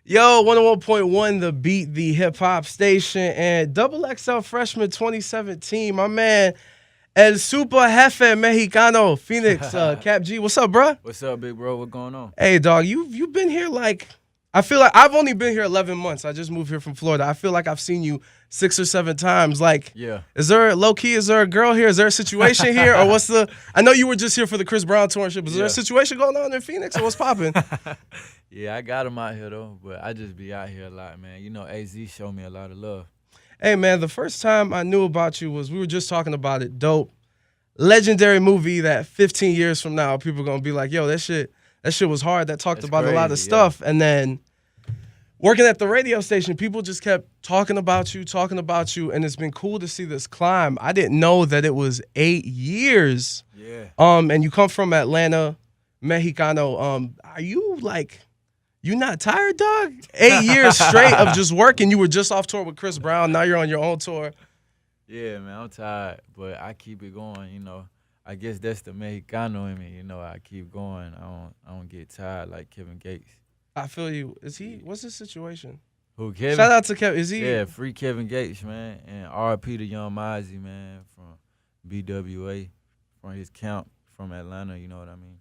Yo, 101.1 The Beat, the hip hop station, and XXL Freshman 2017. My man, El Super Jefe Mexicano, Phoenix, Kap G. What's up, bruh? What's up, big bro? What going on? Hey, dog, you've been here like, I feel like I've only been here 11 months. I just moved here from Florida. I feel like I've seen you 6 or 7 times. Like, Yeah. is there, low key, is there a girl here? Is there a situation here? Or what's the, I know you were just here for the Chris Brown tourship. Is there a Yeah. situation going on in Phoenix or what's popping? Yeah, I got him out here though, but I just be out here a lot, man. You know, AZ showed me a lot of love. Hey, man, the first time I knew about you was we were just talking about it. Dope. Legendary movie that 15 years from now, people going to be like, yo, that shit was hard. That talked That's about a lot of crazy, stuff. And then working at the radio station, people just kept talking about you, and it's been cool to see this climb. I didn't know that it was 8 years. Yeah. And you come from Atlanta, Mexicano. Are you like, you not tired, dog? 8 years straight of just working. You were just off tour with Chris Brown. Now you're on your own tour. Yeah, man, I'm tired, but I keep it going, you know. I guess that's the Mexicano in me, you know. I keep going. I don't get tired like Kevin Gates. I feel you. Is he? What's his situation? Who, Kevin? Shout out to Kevin. Is he? Yeah, free Kevin Gates, man. And RP to Young Mozzie, man, from BWA, from his camp from Atlanta, you know what I mean?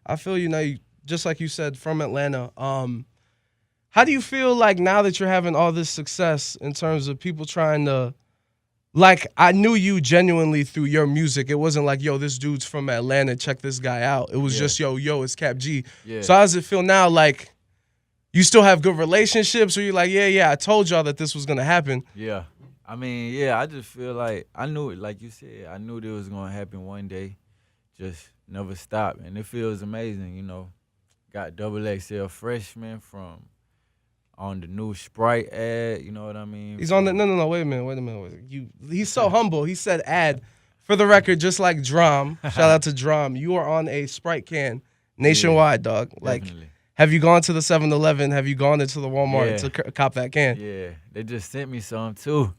I feel you. Now, just like you said, from Atlanta. How do you feel like now that you're having all this success in terms of people trying to, like, I knew you genuinely through your music. It wasn't like, yo, this dude's from Atlanta, check this guy out. It was just, yo, it's Kap G. Yeah. So how does it feel now? Like, you still have good relationships, or you're like, yeah, I told y'all that this was gonna happen. Yeah. I mean, yeah, I just feel like I knew it, like you said, I knew that it was gonna happen one day. Just never stop. And it feels amazing, you know. Got XXL Freshmen from on the new Sprite ad, you know what I mean? He's on the no. Wait a minute. He's so humble. He said ad. For the record, just like Drum. Shout out to Drum. You are on a Sprite can nationwide, dog. Like, Definitely. have you gone to the 7-Eleven? Have you gone into the Walmart Yeah. to cop that can? Yeah. They just sent me some too.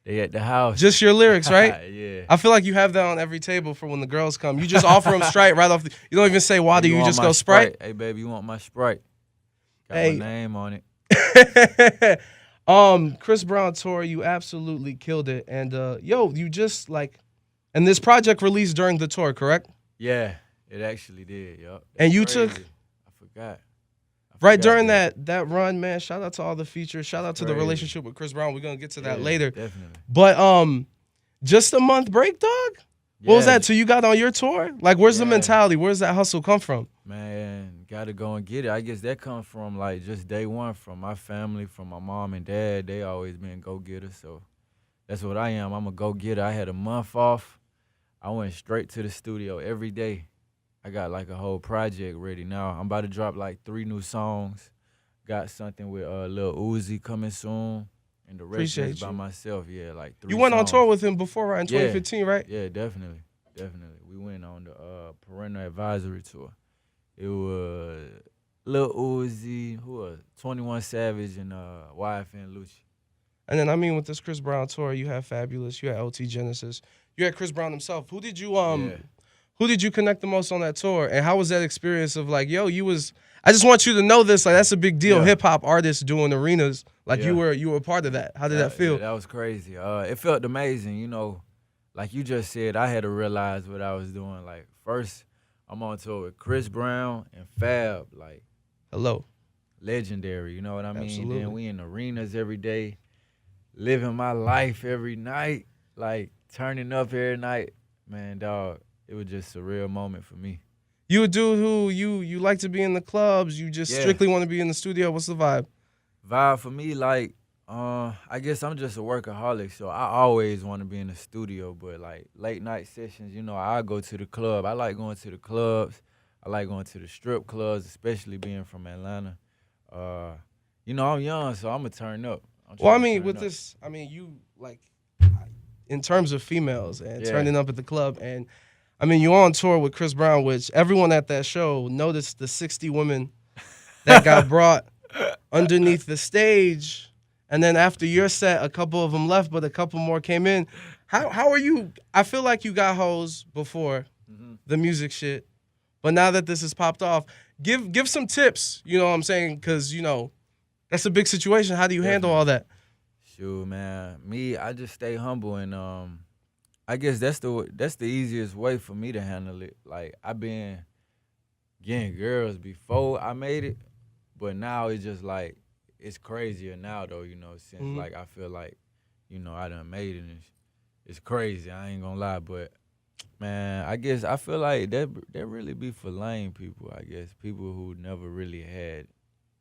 They at the house. Just your lyrics, right? Yeah. I feel like you have that on every table for when the girls come. You just offer them Sprite right off. You don't even say water. You want just my go Sprite. Hey, baby, you want my Sprite? Got Hey. my name on it. Chris Brown tour, you absolutely killed it. And you just like, and this project released during the tour, correct? Yeah, it actually did, yup. And That's you crazy. took- I forgot. Right during that run, man. Shout out to all the features. Shout out to the Crazy. relationship with Chris Brown. We're gonna get to that Yeah, later. Definitely. But just a month break, dog. What was Yeah, that? So you got on your tour? Like, where's the Yeah. mentality? Where's that hustle come from? Man, gotta go and get it. I guess that comes from like just day one, from my family, from my mom and dad. They always been go-getters, so that's what I am. I'm a go-getter. I had a month off. I went straight to the studio every day. I got like a whole project ready now. I'm about to drop like 3 new songs. Got something with Lil Uzi coming soon, and the rest Appreciate is by you. myself. Yeah, like 3 You went on songs. tour with him before, right? In Yeah. 2015, right? Yeah, definitely. We went on the Parental Advisory Tour. It was Lil Uzi, 21 Savage, and YFN Lucci. And then I mean, with this Chris Brown tour, you had Fabulous, you had OT Genesis, you had Chris Brown himself. Who did you Yeah. Who did you connect the most on that tour? And how was that experience of like, yo, I just want you to know this, like that's a big deal. Yeah. Hip hop artists doing arenas, like Yeah. you were a part of that. How did that feel? Yeah, that was crazy. It felt amazing, you know. Like you just said, I had to realize what I was doing. Like first, I'm on tour with Chris Brown and Fab, like Hello. legendary. You know what I mean? Absolutely. Then we in arenas every day, living my life every night, like turning up every night. Man, dog, it was just a surreal moment for me. You a dude who you like to be in the clubs, you just Yeah. strictly want to be in the studio. What's the vibe? Vibe for me, like, I guess I'm just a workaholic, so I always want to be in the studio. But like late night sessions, you know, I go to the club. I like going to the clubs. I like going to the strip clubs, especially being from Atlanta. You know, I'm young, so I'm gonna turn up. Well, I mean, with this, I mean, you like, in terms of females and Yeah. turning up at the club, and I mean, you on tour with Chris Brown, which everyone at that show noticed the 60 women that got brought underneath the stage, and then after your set, a couple of them left, but a couple more came in. How are you? I feel like you got hoes before the music shit, but now that this has popped off, give some tips. You know what I'm saying? Because you know, That's a big situation. How do you handle all that? Shoot, man. Me, I just stay humble, and I guess that's the easiest way for me to handle it. Like I've been getting girls before I made it, but now it's just like it's crazier now though. Since like I feel like I done made it, and it's crazy. I ain't gonna lie, but man, I guess I feel like that really be for lame people. I guess people who never really had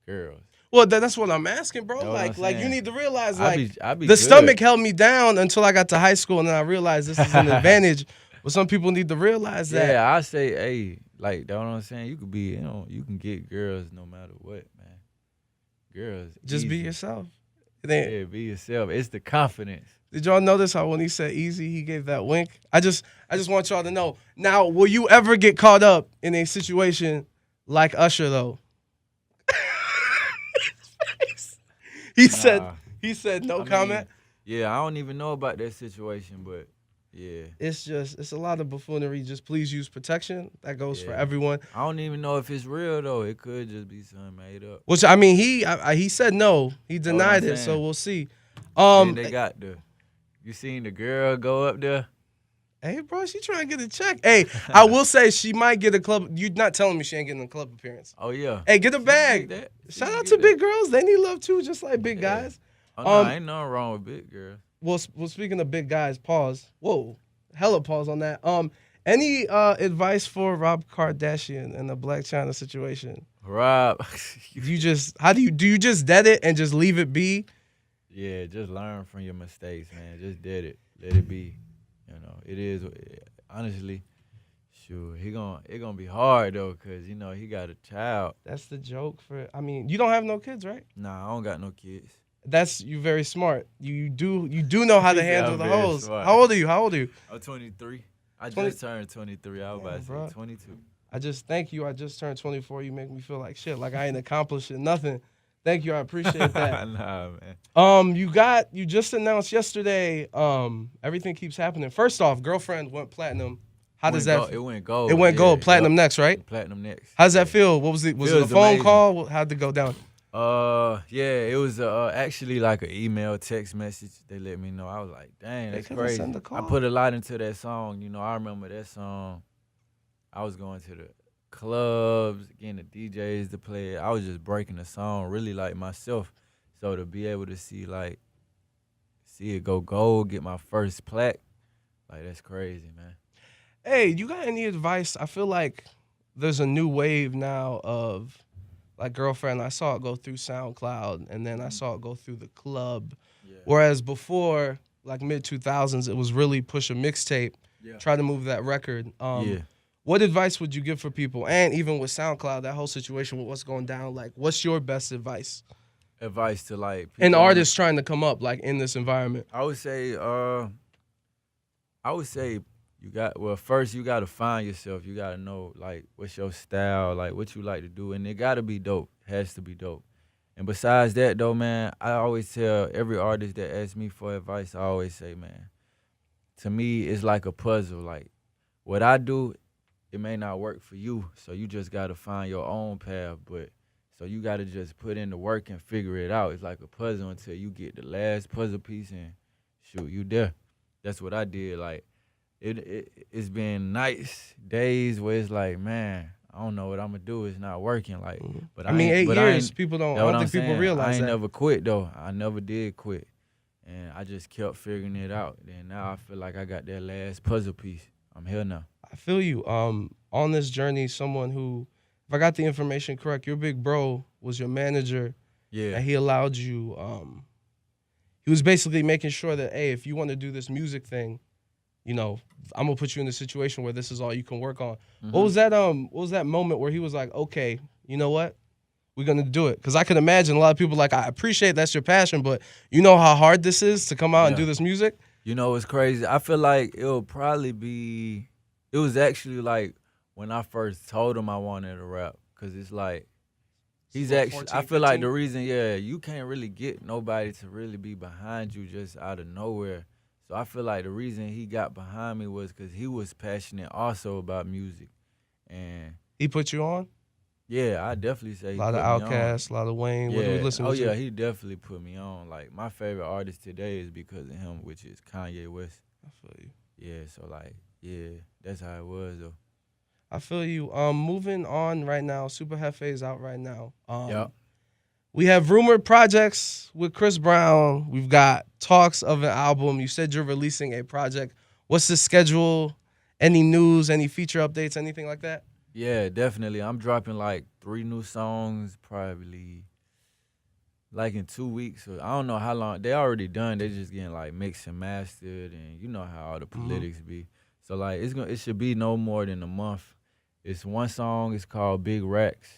girls. Well, that's what I'm asking, bro. Know what I'm Like you saying? need to realize, I like be the good. stomach held me down until I got to high school, and then I realized this is an advantage. But some people need to realize that. Yeah, I say, hey, like, that's what I'm saying. You could be, you can get girls no matter what, man. Girls, Just be easy. yourself. Yeah, be yourself. It's the confidence. Did y'all notice how when he said easy, he gave that wink? I just want y'all to know. Now, will you ever get caught up in a situation like Usher though? He said no comment. Yeah, I don't even know about that situation, but yeah. It's a lot of buffoonery. Just please use protection. That goes for everyone. I don't even know if it's real though. It could just be something made up. Which I mean, he said no. He denied it, so we'll see. Then they got you seen the girl go up there? Hey, bro, she trying to get a check. Hey, I will say she might get a club. You're not telling me she ain't getting a club appearance. Oh, yeah. Hey, get a bag. Shout out to big girls. They need love, too, just like big guys. Oh, no, ain't nothing wrong with big girls. Well, speaking of big guys, pause. Whoa, hella pause on that. Any advice for Rob Kardashian in the Black China situation? Rob. Do you just dead it and just leave it be? Yeah, just learn from your mistakes, man. Just dead it. Let it be. It is, honestly, sure, it gonna be hard, though, because, he got a child. That's the joke you don't have no kids, right? Nah, I don't got no kids. You very smart. You do know how to handle the hoes. Smart. How old are you? I'm 23. I just turned 23. I was about to say 22. I just turned 24. You make me feel like shit, like I ain't accomplishing nothing. Thank you. I appreciate that. Nah, man. You just announced yesterday, everything keeps happening. First off, Girlfriend went platinum. How does that feel? It went gold. It went gold. Platinum next, right? Platinum next. How does that feel? What was it? Was it a phone call? How'd it go down? Yeah, it was actually like an email, text message. They let me know. I was like, dang, that's crazy. Send a call. I put a lot into that song. I remember that song. I was going to the clubs, getting the DJs to play it. I was just breaking the song really like myself. So to be able to see it go gold, get my first plaque, like that's crazy, man. Hey, you got any advice? I feel like there's a new wave now of like Girlfriend. I saw it go through SoundCloud, and then I saw it go through the club. Yeah. Whereas before, like mid 2000s, it was really push a mixtape, try to move that record. What advice would you give for people? And even with SoundCloud, that whole situation with what's going down, like what's your best advice? Advice to like people an artist trying to come up like in this environment. I would say first you gotta find yourself. You gotta know like what's your style, like what you like to do, and it gotta be dope. Has to be dope. And besides that though, man, I always tell every artist that asks me for advice, I always say, man, to me it's like a puzzle. Like what I do, it may not work for you, so you just gotta find your own path. But so you gotta just put in the work and figure it out. It's like a puzzle until you get the last puzzle piece and shoot, you there. That's what I did. Like it's been nights, days where it's like, man, I don't know what I'm gonna do. It's not working. Like, but I mean, 8 years, people don't. I don't think people realize that. I ain't never quit though. I never did quit, and I just kept figuring it out. And now I feel like I got that last puzzle piece. I'm here now. I feel you. On this journey, someone who, if I got the information correct, your big bro was your manager. Yeah. And he allowed you. He was basically making sure that, hey, if you want to do this music thing, I'm gonna put you in a situation where this is all you can work on. Mm-hmm. What was that moment where he was like, okay, you know what? We're gonna do it. Because I can imagine a lot of people like, I appreciate that's your passion, but you know how hard this is to come out and do this music? It's crazy. I feel like it was actually like when I first told him I wanted to rap. Because it's like, he's actually, 14, I feel 15? Like the reason, you can't really get nobody to really be behind you just out of nowhere. So I feel like the reason he got behind me was because he was passionate also about music. And he put you on? Yeah, I definitely say A he lot of put me on. Outkast, a lot of Wayne. What do we listen Oh to? yeah, he definitely put me on. Like my favorite artist today is because of him, which is Kanye West. I feel you. Yeah, so like, yeah, that's how it was though. I feel you. Moving on right now. Super Hefe is out right now. Yep. We have rumored projects with Chris Brown. We've got talks of an album. You said you're releasing a project. What's the schedule? Any news? Any feature updates? Anything like that? Yeah, definitely. I'm dropping like 3 new songs, probably like in 2 weeks. So I don't know how long. They already done. They just getting like mixed and mastered, and you know how all the politics be. So like it should be no more than a month. It's one song. It's called Big Racks.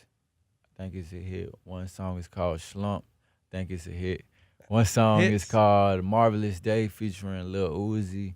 I think it's a hit. One song is called Slump. I think it's a hit. One song is Hits. called Marvelous Day featuring Lil Uzi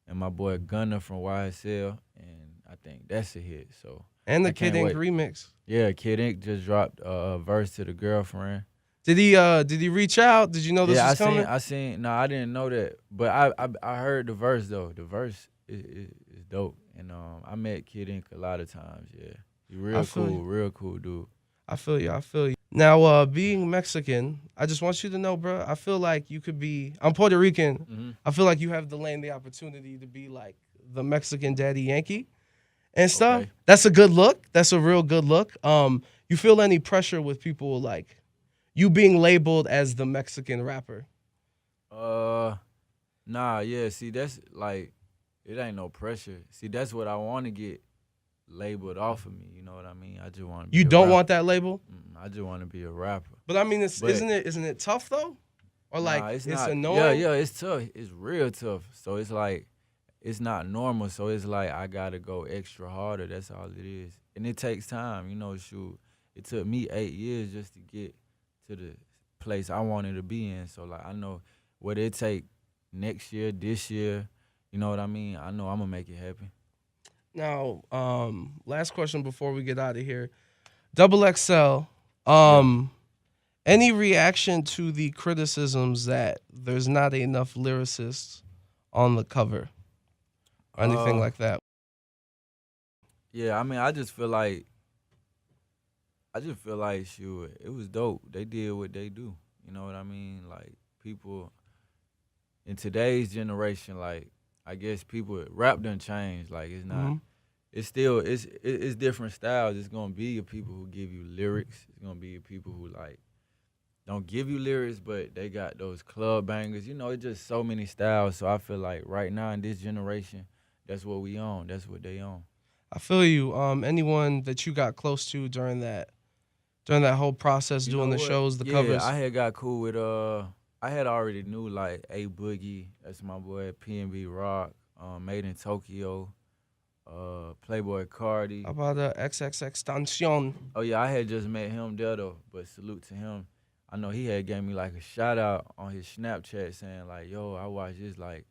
and my boy Gunna from YSL, and I think that's a hit. So And the I Kid can't Ink wait. remix. Yeah, Kid Ink just dropped a verse to the girlfriend. Did he reach out? Did you know this Yeah, was coming? I seen. No, I didn't know that, but I heard the verse though. The verse is dope, and I met Kid Ink a lot of times. Yeah, he real cool dude. I feel you. I feel you. Now, being Mexican, I just want you to know, bro. I feel like you could be. I'm Puerto Rican. Mm-hmm. I feel like you have the lane, the opportunity to be like the Mexican Daddy Yankee and stuff. Okay. That's a good look. That's a real good look. You feel any pressure with people like you being labeled as the Mexican rapper? Nah, yeah. See, that's like, it ain't no pressure. See, that's what I want to get labeled off of me. You know what I mean? I just want to be You a don't rapper. want that label? I just want to be a rapper. But I mean, But- isn't it tough though? Or like Nah, it's not. annoying? Yeah, it's tough. It's real tough. So it's like, it's not normal. So it's like I gotta go extra harder. That's all it is. And it takes time. You know, shoot. It took me 8 years just to get to the place I wanted to be in. So like I know what it take next year, this year. You know what I mean? I know I'm gonna make it happen. Now, last question before we get out of here. XXL, any reaction to the criticisms that there's not enough lyricists on the cover or anything like that? Yeah, I mean, I just feel like shoot, it was dope. They did what they do. You know what I mean? Like people in today's generation, like I guess people rap done changed. Like it's not. Mhm. It's still it's different styles. It's gonna be your people who give you lyrics. It's gonna be your people who like don't give you lyrics, but they got those club bangers. You know, it's just so many styles. So I feel like right now in this generation, that's what we own. That's what they own. I feel you. Anyone that you got close to during that whole process, You doing know the what? shows, the Yeah, covers? I had got cool with I had already knew like A Boogie, that's my boy, PNB Rock, Made in Tokyo, Playboy Cardi. How about XXX Extension? Oh yeah, I had just met him there though, but salute to him. I know he had gave me like a shout out on his Snapchat saying like, yo, I watched this like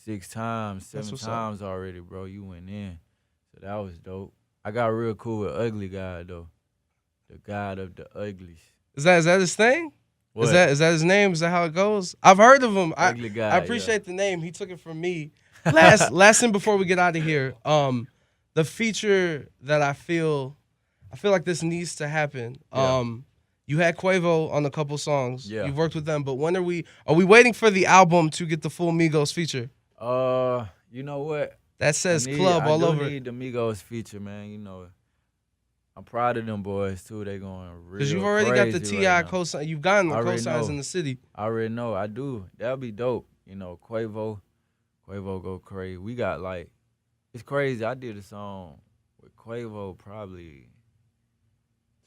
6 times, That's 7 what's up. times already, bro. You went in. So that was dope. I got real cool with Ugly God though. The God of the Uglies. Is that his thing? What? Is that his name? Is that how it goes? I've heard of him. Ugly God, I appreciate the name. He took it from me. Last thing before we get out of here. The feature that I feel like this needs to happen. Yeah. You had Quavo on a couple songs. Yeah. You've worked with them, but when are we waiting for the album to get the full Migos feature? You know what? That says club all over I it. need the Migos feature, man. You know, I'm proud of them boys too. They going real Because you've already got the crazy Ti right now. cosign. You've gotten the I already cosigns know. in the city. I already know. I do. That'll be dope. You know, Quavo go crazy. We got like, it's crazy. I did a song with Quavo probably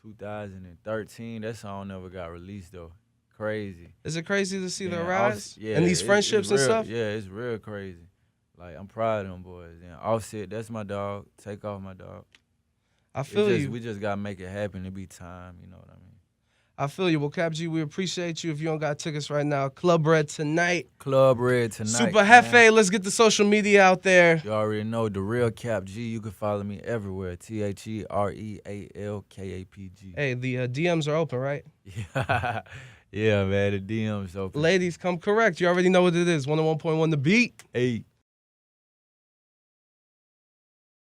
2013. That song never got released though. Crazy. Is it crazy to see their Then rise yeah, and these friendships and real, stuff? Yeah, it's real crazy. Like I'm proud of them boys. And Offset, that's my dog. Take off my dog. I feel you. We just gotta make it happen. It be time. You know what I mean? I feel you. Well, Kap G, we appreciate you. If you don't got tickets right now, Club Red tonight. Club Red tonight. Super man. Hefe. Let's get the social media out there. You already know the real Kap G. You can follow me everywhere. TheRealKapG. Hey, the DMs are open, right? Yeah, yeah, man. The DMs open. Ladies, come correct. You already know what it is. 101.1 The Beat. Hey.